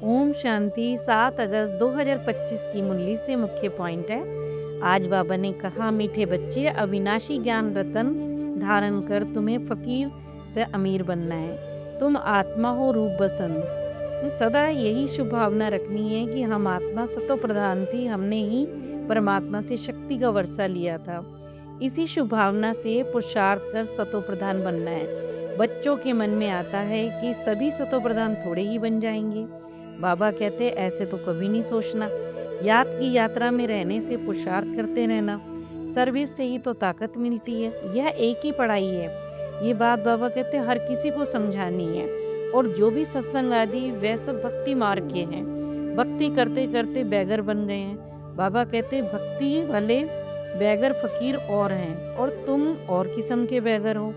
ओम शांति। 7 अगस्त 2025 की मुरली से मुख्य पॉइंट है। आज बाबा ने कहा, मीठे बच्चे, अविनाशी ज्ञान रतन धारण कर तुम्हें फकीर से अमीर बनना है। तुम आत्मा हो रूप बसंत। सदा यही शुभ भावना रखनी है कि हम आत्मा सतो प्रधान थी, हमने ही परमात्मा से शक्ति का वर्षा लिया था। इसी शुभ भावना से पुरुषार्थ कर सतो प्रधान बनना है। बच्चों के मन में आता है कि सभी सतो प्रधान थोड़े ही बन जाएंगे। बाबा कहते ऐसे तो कभी नहीं सोचना। याद की यात्रा में रहने से पुरुषार्थ करते रहना। सर्विस से ही तो ताकत मिलती है। यह एक ही पढ़ाई है। ये बात बाबा कहते हर किसी को समझानी है। और जो भी सत्संग आदि वह सब भक्ति मार्ग के हैं। भक्ति करते करते बैगर बन गए हैं। बाबा कहते भक्ति वाले बैगर फकीर और हैं और तुम और किस्म के बैगर हो।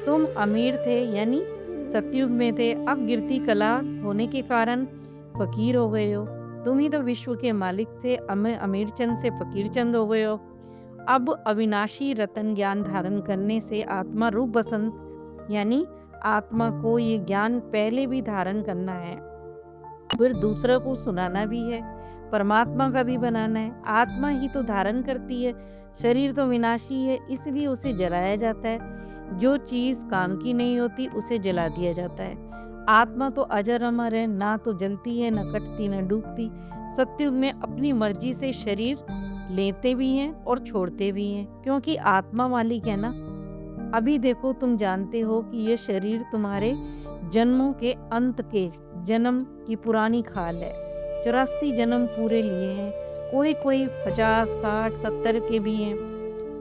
तुम अमीर थे यानी सतयुग में थे, अब गिरती कला होने के कारण फकीर हो गए हो। तुम ही तो विश्व के मालिक थे, अमीर चंद से फकीर चंद हो गए हो। अब अविनाशी रतन ज्ञान धारण करने से आत्मा रूप बसंत यानी आत्मा को ये ज्ञान पहले भी धारण करना है, फिर दूसरों को सुनाना भी है, परमात्मा का भी बनाना है। आत्मा ही तो धारण करती है। शरीर तो विनाशी है, इसलिए उसे जलाया जाता है। जो चीज काम की नहीं होती उसे जला दिया जाता है। आत्मा तो अजर अमर है, ना तो जलती है, न कटती, न डूबती। सत्युग में अपनी मर्जी से शरीर लेते भी हैं और छोड़ते भी हैं, क्योंकि आत्मा मालिक है ना। अभी देखो, तुम जानते हो कि ये शरीर तुम्हारे जन्मों के अंत के जन्म की पुरानी खाल है। 84 जन्म पूरे लिए हैं। कोई 50, 60, 70 के भी हैं।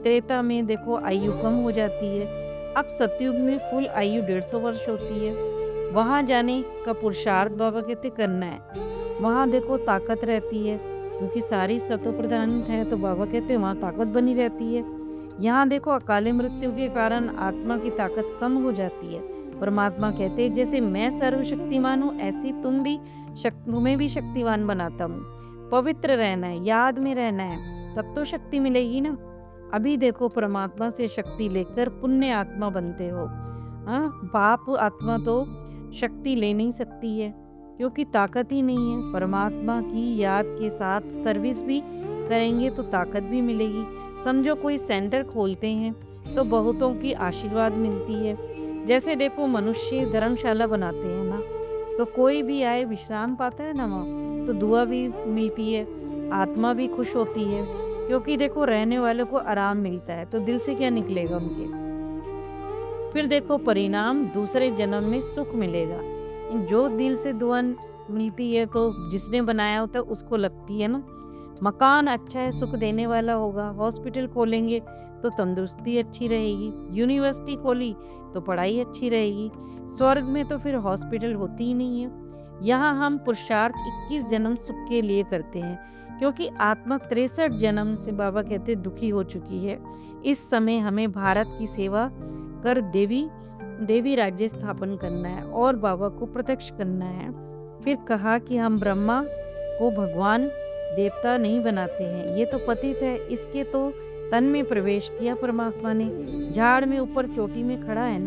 त्रेता में देखो आयु कम हो जाती है। अब सतयुग में फुल आयु 150 वर्ष होती है। वहाँ जाने का पुरुषार्थ बाबा कहते करना है। वहाँ देखो ताकत रहती है, क्योंकि सारी सतो प्रधान है तो बाबा कहते वहाँ ताकत बनी रहती है। यहाँ देखो अकाले मृत्यु के कारण आत्मा की ताकत कम हो जाती है। परमात्मा कहते जैसे मैं सर्वशक्तिमान हूँ, ऐसी तुम्हें भी शक्तिवान बनाता हूँ। पवित्र रहना है, याद में रहना है, तब तो शक्ति मिलेगी ना। अभी देखो परमात्मा से शक्ति लेकर पुण्य आत्मा बनते हो। पाप आत्मा तो शक्ति ले नहीं सकती है, क्योंकि ताकत ही नहीं है। परमात्मा की याद के साथ सर्विस भी करेंगे तो ताकत भी मिलेगी। समझो कोई सेंटर खोलते हैं तो बहुतों की आशीर्वाद मिलती है। जैसे देखो मनुष्य धर्मशाला बनाते हैं ना, तो कोई भी आए विश्राम पाता है ना वहाँ, तो दुआ भी मिलती है, आत्मा भी खुश होती है, क्योंकि देखो रहने वालों को आराम मिलता है, तो दिल से क्या निकलेगा उनके। फिर देखो परिणाम दूसरे जन्म में सुख मिलेगा। जो दिल से दुआ मिलती है तो जिसने बनाया होता है उसको लगती है ना। मकान अच्छा है, सुख देने वाला होगा। हॉस्पिटल खोलेंगे तो तंदुरुस्ती अच्छी रहेगी। यूनिवर्सिटी खोली तो पढ़ाई अच्छी रहेगी। स्वर्ग में तो फिर हॉस्पिटल होती ही नहीं है। यहाँ हम पुरुषार्थ 21 जन्म सुख के लिए करते हैं, क्योंकि आत्मा 63 जन्म से बाबा कहते दुखी हो चुकी है। इस समय हमें भारत की सेवा कर देवी राज्य स्थापन करना है और बाबा को प्रत्यक्ष करना है। फिर कहा कि हम ब्रह्मा को भगवान देवता नहीं बनाते हैं, ये तो पतित है, इसके तो तन में प्रवेश किया परमात्मा ने। झाड़ में ऊपर चोटी में खड़ा है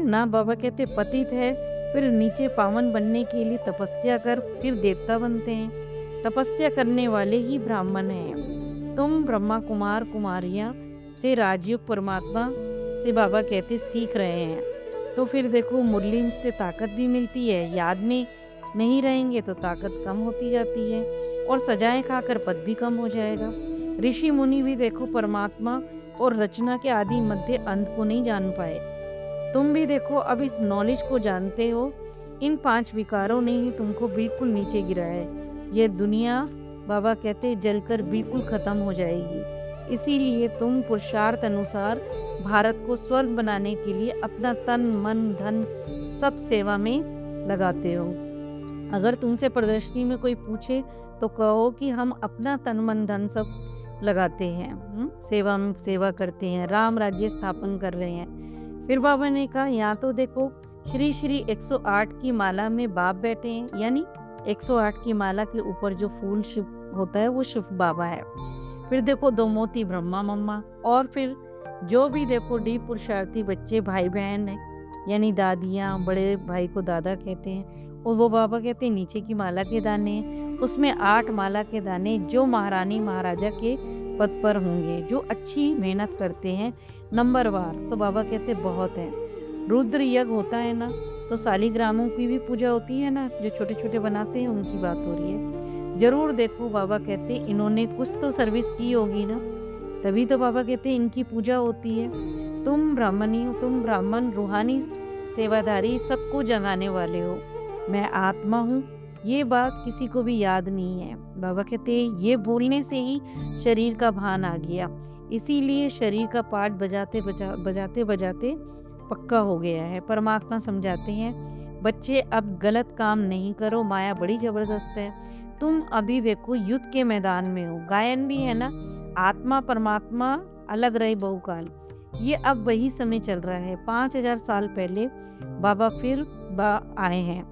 ना बाबा कहते पतित है, फिर नीचे पावन बनने के लिए तपस्या कर, फिर देवता बनते हैं। तपस्या करने वाले ही ब्राह्मण हैं। तुम ब्रह्मा कुमार कुमारियां से राजयोग परमात्मा से बाबा कहते सीख रहे हैं। तो फिर देखो मुरली से ताकत भी मिलती है। याद में नहीं रहेंगे तो ताकत कम होती जाती है और सजाएं खाकर पद भी कम हो जाएगा। ऋषि मुनि भी देखो परमात्मा और रचना के आदि मध्य अंत को नहीं जान पाए। तुम भी देखो अब इस नॉलेज को जानते हो। इन 5 विकारों ने ही तुमको बिल्कुल नीचे गिराया है। ये दुनिया बाबा कहते जलकर बिल्कुल खत्म हो जाएगी। इसीलिए तुम पुरुषार्थ अनुसार भारत को स्वर्ग बनाने के लिए अपना तन मन धन सब सेवा में लगाते हो। अगर तुमसे प्रदर्शनी में कोई पूछे तो कहो कि हम अपना तन मन धन सब लगाते हैं, सेवा करते हैं, राम राज्य स्थापन कर रहे हैं। फिर बाबा ने कहा यहाँ तो देखो श्री श्री 108 की माला में बाप बैठे हैं, यानी 108 की माला के ऊपर जो फूल शिव होता है वो शिव बाबा है। फिर देखो 2 मोती ब्रह्मा मम्मा, और फिर जो भी देखो डीप पुरुषार्थी बच्चे भाई बहन है, यानी दादियाँ, बड़े भाई को दादा कहते हैं, और वो बाबा कहते नीचे की माला के दाने, उसमें 8 माला के दाने जो महारानी महाराजा के पद पर होंगे, जो अच्छी मेहनत करते हैं नंबरवार। तो बाबा कहते बहुत है। रुद्र यज्ञ होता है ना, तो शालिग्रामों की भी पूजा होती है ना, जो छोटे छोटे बनाते हैं उनकी बात हो रही है। जरूर देखो बाबा कहते इन्होंने कुछ तो सर्विस की होगी ना, तभी तो बाबा कहते इनकी पूजा होती है। तुम ब्राह्मणी हो, तुम ब्राह्मण रूहानी सेवादारी सबको जगाने वाले हो। मैं आत्मा हूँ, ये बात किसी को भी याद नहीं है। बाबा कहते ये बोलने से ही शरीर का भान आ गया, इसीलिए शरीर का पाठ बजाते बजाते पक्का हो गया है। परमात्मा समझाते हैं बच्चे अब गलत काम नहीं करो, माया बड़ी जबरदस्त है। तुम अभी देखो युद्ध के मैदान में हो। गायन भी है ना, आत्मा परमात्मा अलग रहे बहुकाल। ये अब वही समय चल रहा है। 5000 साल पहले बाबा फिर आए हैं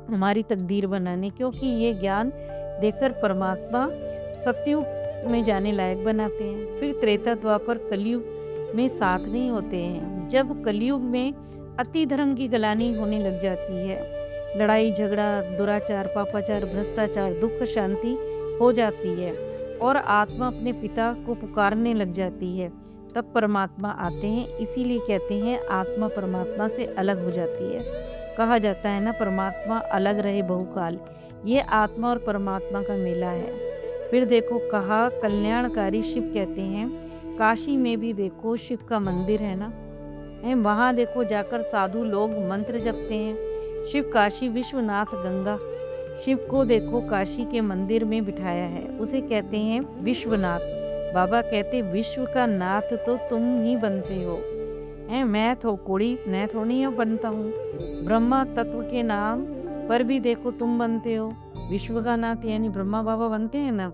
हमारी तकदीर बनाने, क्योंकि ये ज्ञान देकर परमात्मा सतयुग में जाने लायक बनाते हैं। फिर त्रेता द्वापर कलयुग में साथ नहीं होते हैं। जब कलयुग में अति धर्म की गलानी होने लग जाती है, लड़ाई झगड़ा दुराचार पापाचार भ्रष्टाचार दुख शांति हो जाती है और आत्मा अपने पिता को पुकारने लग जाती है, तब परमात्मा आते हैं। इसीलिए कहते हैं आत्मा परमात्मा से अलग हो जाती है। कहा जाता है ना परमात्मा अलग रहे बहुकाल। ये आत्मा और परमात्मा का मेला है। फिर देखो कहा कल्याणकारी शिव कहते हैं। काशी में भी देखो शिव का मंदिर है ना, वहाँ देखो जाकर साधु लोग मंत्र जपते हैं। शिव काशी विश्वनाथ गंगा, शिव को देखो काशी के मंदिर में बिठाया है, उसे कहते हैं विश्वनाथ। बाबा कहते विश्व का नाथ तो तुम ही बनते हो, मैं थोड़ी बनता हूँ। ब्रह्मा तत्व के नाम पर भी देखो तुम बनते हो। विश्व का नाथ यानी ब्रह्मा बाबा बनते हैं ना।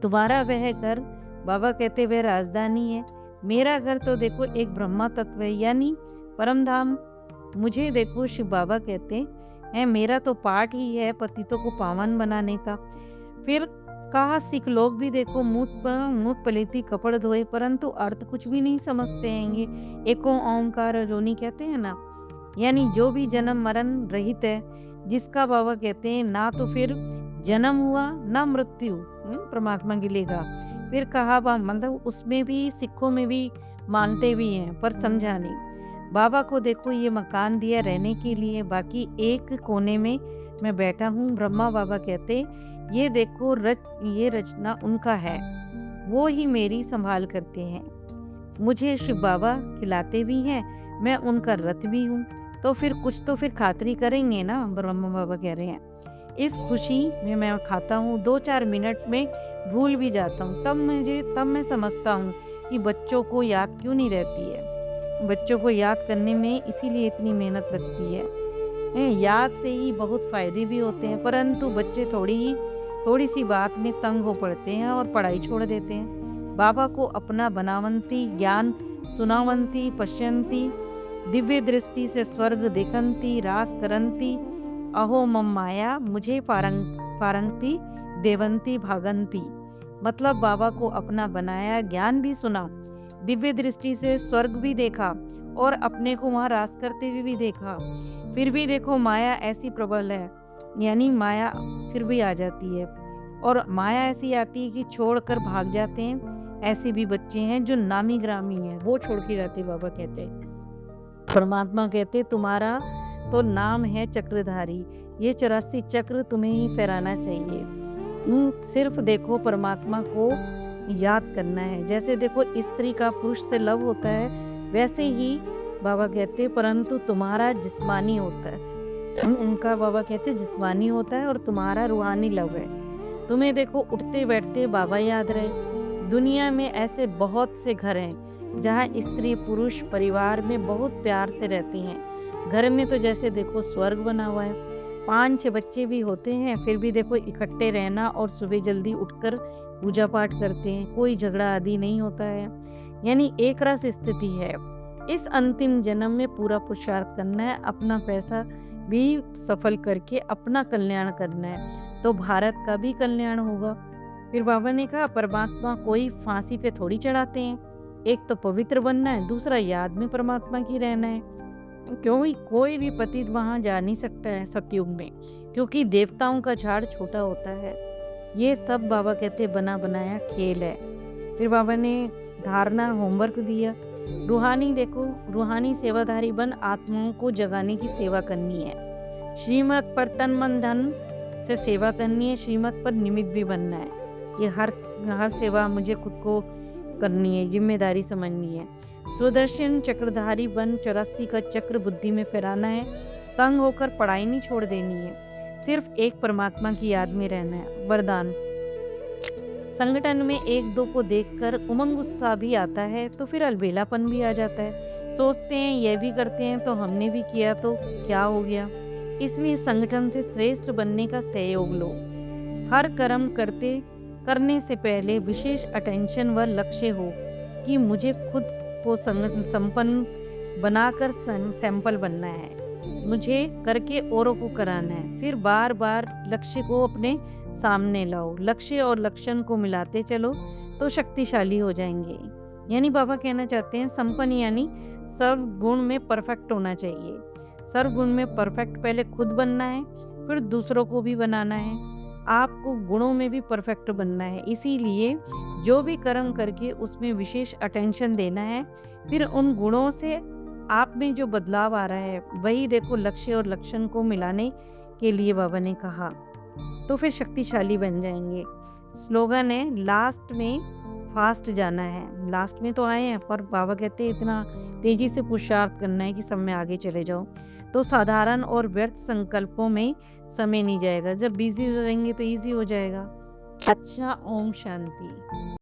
तुम्हारा वह घर बाबा कहते वह राजधानी है। मेरा घर तो देखो एक ब्रह्मा तत्व है यानी परम धाम। मुझे देखो शिव बाबा कहते हैं मेरा तो पाठ ही है पतितों को पावन बनाने का। फिर कहा सिख लोग भी देखो मुँह पलेती कपड़ धोए, परंतु अर्थ कुछ भी नहीं समझते हैंगे। एको ओंकार जोनी कहते हैं ना, यानी जो भी जन्म मरण रहित है, जिसका बाबा कहते हैं ना तो फिर जन्म हुआ ना मृत्यु परमात्मा की लेगा। फिर कहा मतलब उसमें भी सिखों में भी मानते भी हैं पर समझा नहीं। बाबा को देखो ये मकान दिया रहने के लिए, बाकी एक कोने में मैं बैठा हूँ। ब्रह्मा बाबा कहते ये देखो ये रचना उनका है, वो ही मेरी संभाल करते हैं। मुझे शिव बाबा खिलाते भी हैं, मैं उनका रथ भी हूँ। तो फिर कुछ तो फिर खातरी करेंगे ना, ब्रह्मा बाबा कह रहे हैं। इस खुशी में मैं खाता हूँ, 2-4 मिनट में भूल भी जाता हूँ। तब मैं समझता हूँ कि बच्चों को याद क्यों नहीं रहती है। बच्चों को याद करने में इसीलिए इतनी मेहनत लगती है। याद से ही बहुत फायदे भी होते हैं, परंतु बच्चे थोड़ी सी बात में तंग हो पड़ते हैं और पढ़ाई छोड़ देते हैं। बाबा को अपना बनावंती ज्ञान सुनावंती पश्यंती, दिव्य दृष्टि से स्वर्ग देखंती रास करंती, अहो मम माया मुझे पारंगती देवंती भागंती। मतलब बाबा को अपना बनाया, ज्ञान भी सुना, दिव्य दृष्टि से स्वर्ग भी देखा और अपने को वहाँ रास करते हुए भी देखा। फिर भी देखो माया ऐसी प्रबल है, यानी माया फिर भी आ जाती है और माया ऐसी आती है कि छोड़कर भाग जाते हैं। ऐसे भी बच्चे हैं जो नामी ग्रामी हैं, वो छोड़ के जाते। बाबा कहते परमात्मा कहते तुम्हारा तो नाम है चक्रधारी, ये 84 चक्र तुम्हें ही फहराना चाहिए। सिर्फ देखो परमात्मा को याद करना है। जैसे देखो स्त्री का पुरुष से लव होता है, वैसे ही बाबा कहते परंतु तुम्हारा जिस्मानी होता है। उनका बाबा कहते जिस्मानी होता है और तुम्हारा रूहानी लव है। तुम्हें देखो उठते बैठते बाबा याद रहे। दुनिया में ऐसे बहुत से घर हैं जहाँ स्त्री पुरुष परिवार में बहुत प्यार से रहते हैं। घर में तो जैसे देखो स्वर्ग बना हुआ है। 5-6 बच्चे भी होते हैं, फिर भी देखो इकट्ठे रहना और सुबह जल्दी उठकर पूजा पाठ करते हैं। कोई झगड़ा आदि नहीं होता है, यानी एक रस स्थिति है। इस अंतिम जन्म में पूरा पुरुषार्थ करना है, अपना पैसा भी सफल करके अपना कल्याण करना है, तो भारत का भी कल्याण होगा। फिर बाबा ने कहा परमात्मा कोई फांसी पे थोड़ी चढ़ाते हैं। एक तो पवित्र बनना है, दूसरा याद में परमात्मा की रहना है। क्योंकि कोई भी पतित वहाँ जा नहीं सकता है सतयुग में, क्योंकि देवताओं का झाड़ छोटा होता है। ये सब बाबा कहते बना बनाया खेल है। फिर बाबा ने धारणा होमवर्क दिया, रूहानी देखो, रूहानी सेवाधारी बन आत्माओं को जगाने की सेवा करनी है। श्रीमत पर तन मन धन से सेवा करनी है, श्रीमत पर निमित्त भी बनना है। ये हर सेवा मुझे खुद को करनी है, जिम्मेदारी समझनी है। सुदर्शन चक्रधारी बन 84 का चक्र बुद्धि में फिराना है। तंग होकर पढ़ाई नहीं छोड़ देनी है, सिर्फ एक परमात्मा की याद में रहना है। वरदान, संगठन में एक दो को देखकर उमंग उत्साह भी आता है तो फिर अलबेलापन भी आ जाता है। सोचते हैं यह भी करते हैं तो हमने भी किया तो क्या हो गया। इसलिए संगठन से श्रेष्ठ बनने का सहयोग लो। हर कर्म करने से पहले विशेष अटेंशन व लक्ष्य हो कि मुझे खुद को संपन्न बनाकर सैंपल बनना है, मुझे करके औरों को कराना है। फिर बार बार लक्ष्य को अपने सामने लाओ, लक्ष्य और लक्षण को मिलाते चलो तो शक्तिशाली हो जाएंगे। यानी बाबा कहना चाहते हैं संपन्न यानी सर्व गुण में परफेक्ट होना चाहिए। सर्व गुण में परफेक्ट पहले खुद बनना है, फिर दूसरों को भी बनाना है। आपको गुणों में भी परफेक्ट बनना है, इसीलिए जो भी कर्म करके उसमें विशेष अटेंशन देना है। फिर उन गुणों से आप में जो बदलाव आ रहा है वही देखो लक्ष्य और लक्षण को मिलाने के लिए बाबा ने कहा, तो फिर शक्तिशाली बन जाएंगे। स्लोगन है लास्ट में फास्ट जाना है। लास्ट में तो आए हैं पर बाबा कहते हैं इतना तेजी से पुरुषार्थ करना है कि सब में आगे चले जाओ। तो साधारण और व्यर्थ संकल्पों में समय नहीं जाएगा, जब बिजी रहेंगे तो इजी हो जाएगा। अच्छा, ओम शांति।